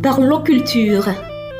Parlons culture.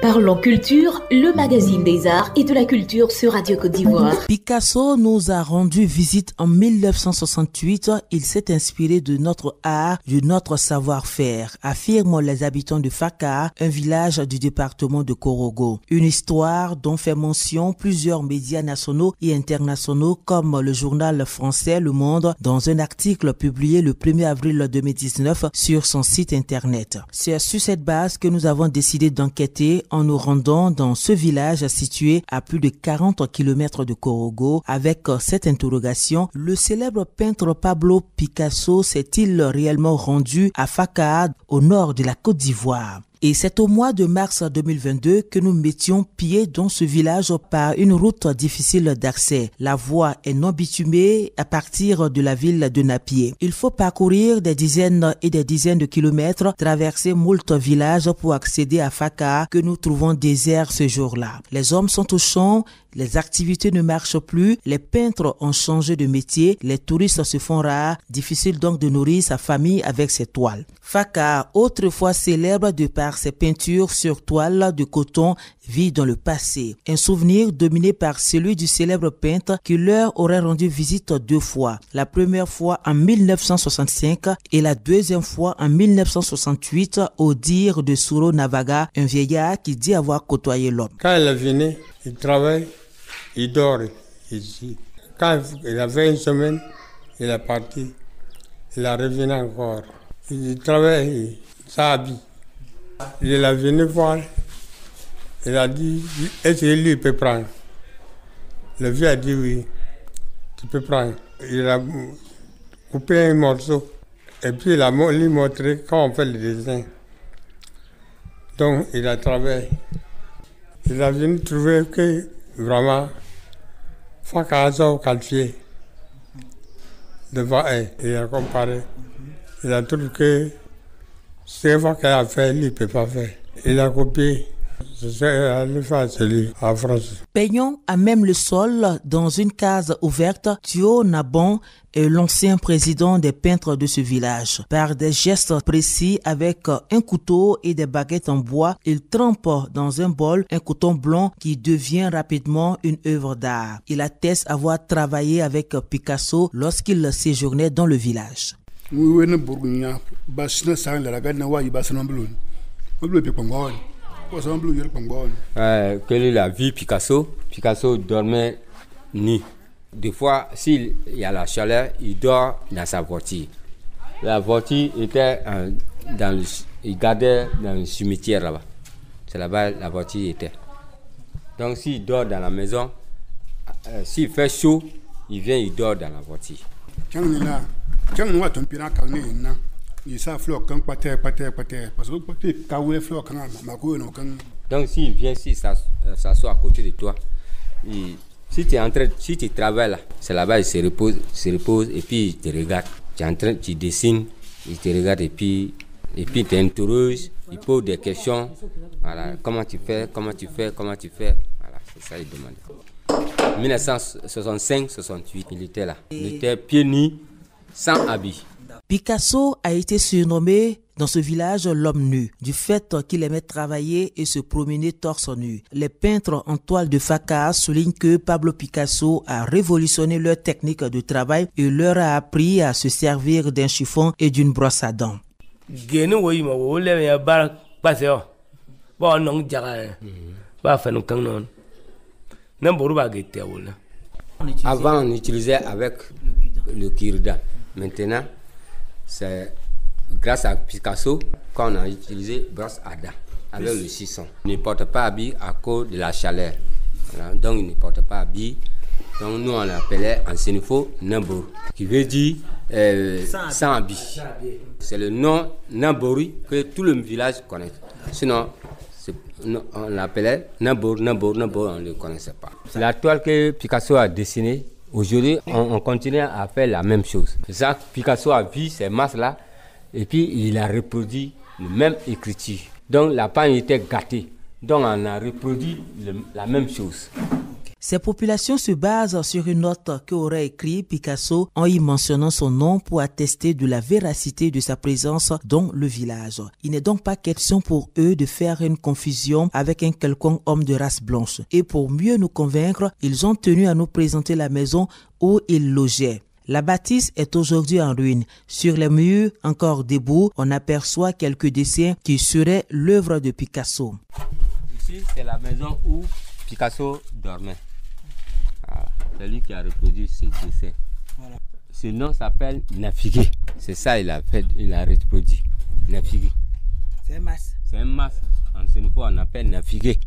Parlons culture, le magazine des arts et de la culture sur Radio Côte d'Ivoire. Picasso nous a rendu visite en 1968. Il s'est inspiré de notre art, de notre savoir-faire, affirment les habitants de Faka, un village du département de Korogo. Une histoire dont fait mention plusieurs médias nationaux et internationaux comme le journal français Le Monde dans un article publié le 1er avril 2019 sur son site internet. C'est sur cette base que nous avons décidé d'enquêter en nous rendant dans ce village situé à plus de 40 km de Korogo avec cette interrogation: le célèbre peintre Pablo Picasso s'est-il réellement rendu à Faka, au nord de la Côte d'Ivoire? Et c'est au mois de mars 2022 que nous mettions pied dans ce village par une route difficile d'accès. La voie est non bitumée à partir de la ville de Napié. Il faut parcourir des dizaines et des dizaines de kilomètres, traverser moult villages pour accéder à Faka que nous trouvons désert ce jour-là. Les hommes sont au champ, les activités ne marchent plus, les peintres ont changé de métier, les touristes se font rares, difficile donc de nourrir sa famille avec ses toiles. Faka, autrefois célèbre de par ses peintures sur toile de coton, vit dans le passé. Un souvenir dominé par celui du célèbre peintre qui leur aurait rendu visite 2 fois. La première fois en 1965 et la deuxième fois en 1968 au dire de Souro Navaga, un vieillard qui dit avoir côtoyé l'homme. Quand il est venu, il travaille, il dort ici. Quand il avait une semaine, il est parti. Il est revenu encore. Il travaille, il s'habille. Il est venu voir. Il a dit, est-ce que lui peut prendre? Le vieux a dit oui, tu peux prendre. Il a coupé un morceau et puis il a lui montré comment on fait le dessin. Donc il a travaillé. Il a venu trouver que vraiment, Faka a qualifié devant elle. Il a comparé. Il a trouvé que ce que Faka a fait, lui ne peut pas faire. Il a copié. Peignons à même le sol dans une case ouverte. Thio Nabon est l'ancien président des peintres de ce village. Par des gestes précis avec un couteau et des baguettes en bois, il trempe dans un bol un coton blanc qui devient rapidement une œuvre d'art. Il atteste avoir travaillé avec Picasso lorsqu'il séjournait dans le village. Que lui a vu Picasso dormait nu. Des fois, s'il y a la chaleur, il dort dans sa voiture. La voiture était il gardait dans le cimetière là-bas. C'est là-bas la voiture était. Donc s'il dort dans la maison, s'il fait chaud, il vient, il dort dans la voiture. Donc s'il vient, s'il s'assoit à côté de toi, si tu travailles là, c'est là-bas, il se repose et puis il te regarde. Tu dessines, il te regarde et puis il t'interroge, il pose des questions. Voilà, comment tu fais, voilà, c'est ça il demande. 1965-68, il était là. Il était pieds nus, sans habit. Picasso a été surnommé dans ce village l'homme nu, du fait qu'il aimait travailler et se promener torse nu. Les peintres en toile de Faka soulignent que Pablo Picasso a révolutionné leur technique de travail et leur a appris à se servir d'un chiffon et d'une brosse à dents. Avant, on utilisait avec le kirda. Maintenant, c'est grâce à Picasso qu'on a utilisé brosse à dents avec le chiffon. Il ne porte pas habit à cause de la chaleur. Voilà. Donc, il ne porte pas habit. Donc, nous, on l'appelait en sénifo Namboru, qui veut dire sans habit. C'est le nom Namboru que tout le village connaît. Sinon, on l'appelait Namboru, on ne le connaissait pas. La toile que Picasso a dessinée, aujourd'hui, on continue à faire la même chose. C'est ça, Picasso a vu ces masses-là et puis il a reproduit le même écriture. Donc la page était gâtée. Donc on a reproduit la même chose. Ces populations se basent sur une note qu'aurait écrit Picasso en y mentionnant son nom pour attester de la véracité de sa présence dans le village. Il n'est donc pas question pour eux de faire une confusion avec un quelconque homme de race blanche. Et pour mieux nous convaincre, ils ont tenu à nous présenter la maison où ils logeaient. La bâtisse est aujourd'hui en ruine. Sur les murs, encore debout, on aperçoit quelques dessins qui seraient l'œuvre de Picasso. Ici, c'est la maison où Picasso dormait. Voilà. C'est lui qui a reproduit ces dessins. Voilà. Ce nom s'appelle Nafigué. C'est ça il a reproduit. Nafigué. C'est un mas. C'est un mas. En Sénégal, on appelle Nafigué.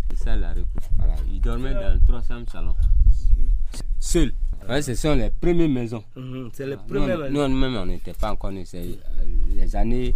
C'est ça il a reproduit. Voilà. Il dormait dans le 3e salon. Okay. Seul. Ouais, ce sont les premières maisons. C'est les premières maisons. Nous-mêmes, on n'était pas encore nés. C'est les années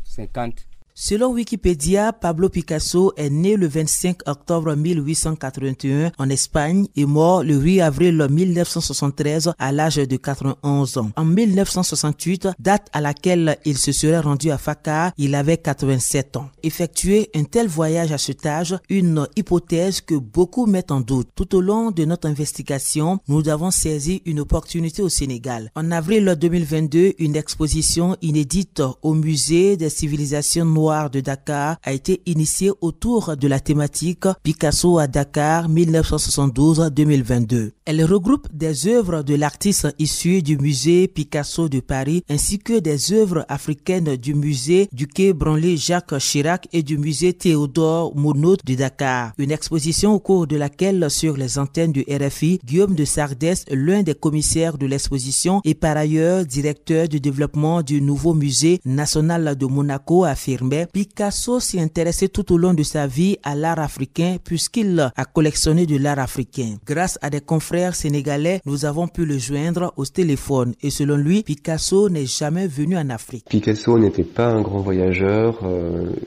50. Selon Wikipédia, Pablo Picasso est né le 25 octobre 1881 en Espagne et mort le 8 avril 1973 à l'âge de 91 ans. En 1968, date à laquelle il se serait rendu à Fakar, il avait 87 ans. Effectuer un tel voyage à cet âge, une hypothèse que beaucoup mettent en doute. Tout au long de notre investigation, nous avons saisi une opportunité au Sénégal. En avril 2022, une exposition inédite au musée des civilisations noires de Dakar a été initiée autour de la thématique Picasso à Dakar 1972-2022. Elle regroupe des œuvres de l'artiste issu du musée Picasso de Paris ainsi que des œuvres africaines du musée du quai Branly Jacques Chirac et du musée Théodore Monod de Dakar. Une exposition au cours de laquelle sur les antennes du RFI, Guillaume de Sardès, l'un des commissaires de l'exposition et par ailleurs directeur du développement du nouveau musée national de Monaco, a affirmé Picasso s'est intéressé tout au long de sa vie à l'art africain puisqu'il a collectionné de l'art africain. Grâce à des confrères sénégalais, nous avons pu le joindre au téléphone et selon lui, Picasso n'est jamais venu en Afrique. Picasso n'était pas un grand voyageur,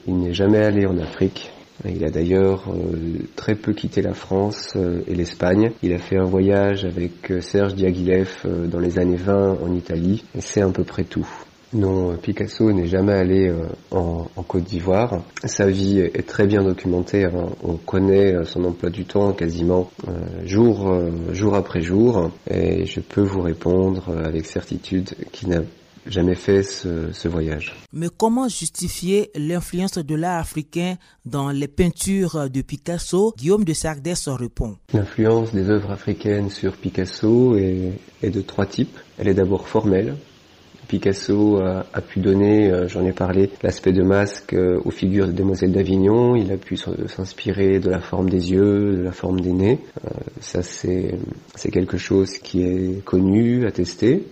il n'est jamais allé en Afrique. Il a d'ailleurs très peu quitté la France et l'Espagne. Il a fait un voyage avec Serge Diaghilev dans les années 20 en Italie et c'est à peu près tout. Non, Picasso n'est jamais allé en Côte d'Ivoire. Sa vie est très bien documentée. Hein. On connaît son emploi du temps quasiment jour après jour. Et je peux vous répondre avec certitude qu'il n'a jamais fait ce voyage. Mais comment justifier l'influence de l'art africain dans les peintures de Picasso? Guillaume de Sardès répond. L'influence des œuvres africaines sur Picasso est de 3 types. Elle est d'abord formelle. Picasso a pu donner, j'en ai parlé, l'aspect de masque aux figures des demoiselles d'Avignon. Il a pu s'inspirer de la forme des yeux, de la forme des nez. Ça, c'est quelque chose qui est connu, attesté.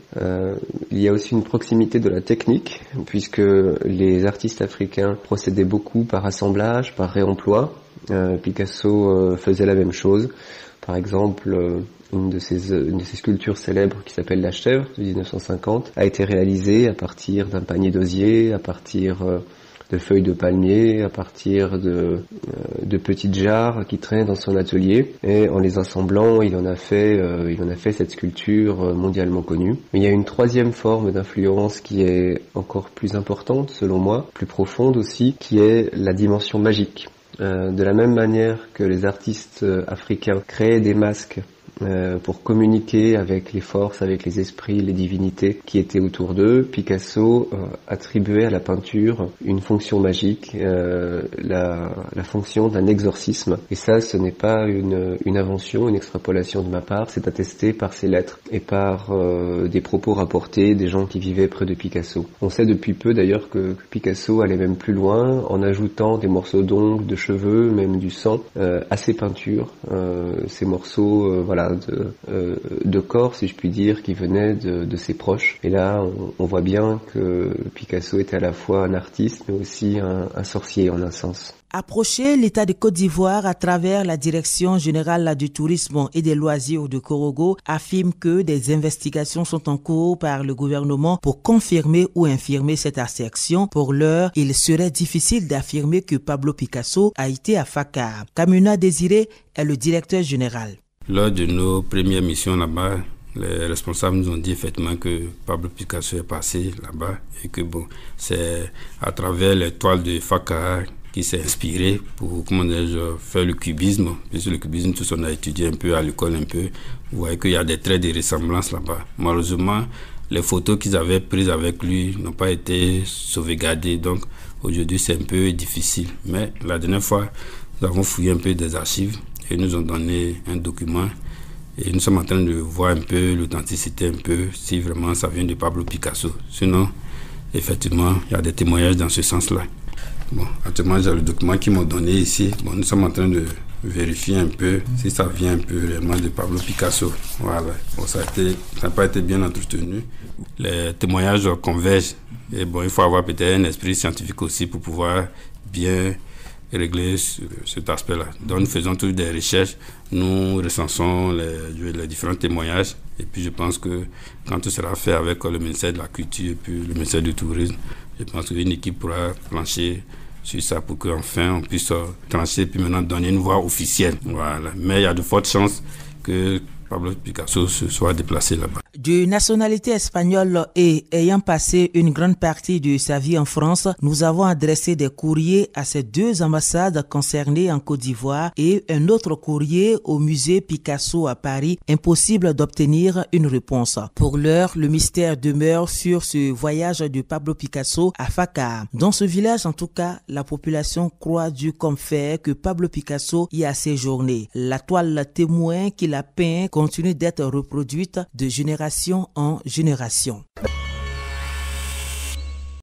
Il y a aussi une proximité de la technique, puisque les artistes africains procédaient beaucoup par assemblage, par réemploi. Picasso faisait la même chose. Par exemple, une de ces sculptures célèbres qui s'appelle La Chèvre de 1950 a été réalisée à partir d'un panier d'osier, à partir de feuilles de palmier, à partir de petites jarres qui traînaient dans son atelier. Et en les assemblant, il en a fait cette sculpture mondialement connue. Mais il y a une 3e forme d'influence qui est encore plus importante, selon moi, plus profonde aussi, qui est la dimension magique. De la même manière que les artistes africains créaient des masques pour communiquer avec les forces, avec les esprits, les divinités qui étaient autour d'eux, Picasso attribuait à la peinture une fonction magique, la fonction d'un exorcisme. Et ça, ce n'est pas une invention, une extrapolation de ma part, c'est attesté par ses lettres et par des propos rapportés des gens qui vivaient près de Picasso. On sait depuis peu d'ailleurs que Picasso allait même plus loin en ajoutant des morceaux d'ongles, de cheveux, même du sang à ses peintures. Ces morceaux, de corps, si je puis dire, qui venaient de ses proches. Et là, on voit bien que Picasso était à la fois un artiste, mais aussi un sorcier en un sens. Approcher l'État de Côte d'Ivoire à travers la Direction générale du tourisme et des loisirs de Korogo affirme que des investigations sont en cours par le gouvernement pour confirmer ou infirmer cette assertion. Pour l'heure, il serait difficile d'affirmer que Pablo Picasso a été à Fakar. Kamuna Désiré est le directeur général. Lors de nos premières missions là-bas, les responsables nous ont dit effectivement que Pablo Picasso est passé là-bas et que c'est à travers les toiles de Fakar qui s'est inspiré pour, faire le cubisme. Puisque le cubisme, tout ça, on a étudié un peu à l'école, un peu. Vous voyez qu'il y a des traits de ressemblance là-bas. Malheureusement, les photos qu'ils avaient prises avec lui n'ont pas été sauvegardées. Donc, aujourd'hui, c'est un peu difficile. Mais la dernière fois, nous avons fouillé un peu des archives et nous ont donné un document. Et nous sommes en train de voir un peu l'authenticité, un peu, si vraiment ça vient de Pablo Picasso. Sinon, effectivement, il y a des témoignages dans ce sens-là. Bon, actuellement, j'ai le document qu'ils m'ont donné ici. Bon, nous sommes en train de vérifier un peu si ça vient un peu réellement de Pablo Picasso. Voilà. Bon, ça n'a pas été bien entretenu. Les témoignages convergent. Et bon, il faut avoir peut-être un esprit scientifique aussi pour pouvoir bien régler cet aspect-là. Donc, nous faisons toutes des recherches. Nous recensons les différents témoignages. Et puis, je pense que quand tout sera fait avec le ministère de la Culture et puis le ministère du Tourisme, je pense qu'une équipe pourra plancher sur ça pour qu'enfin on puisse trancher et puis maintenant donner une voix officielle. Voilà. Mais il y a de fortes chances que Pablo Picasso se soit déplacé là-bas. De nationalité espagnole et ayant passé une grande partie de sa vie en France, nous avons adressé des courriers à ces deux ambassades concernées en Côte d'Ivoire et un autre courrier au musée Picasso à Paris. Impossible d'obtenir une réponse. Pour l'heure, le mystère demeure sur ce voyage de Pablo Picasso à Fakar. Dans ce village, en tout cas, la population croit Dieu comme fait que Pablo Picasso y a séjourné. La toile témoin qu'il a peint continue d'être reproduite de génération en génération.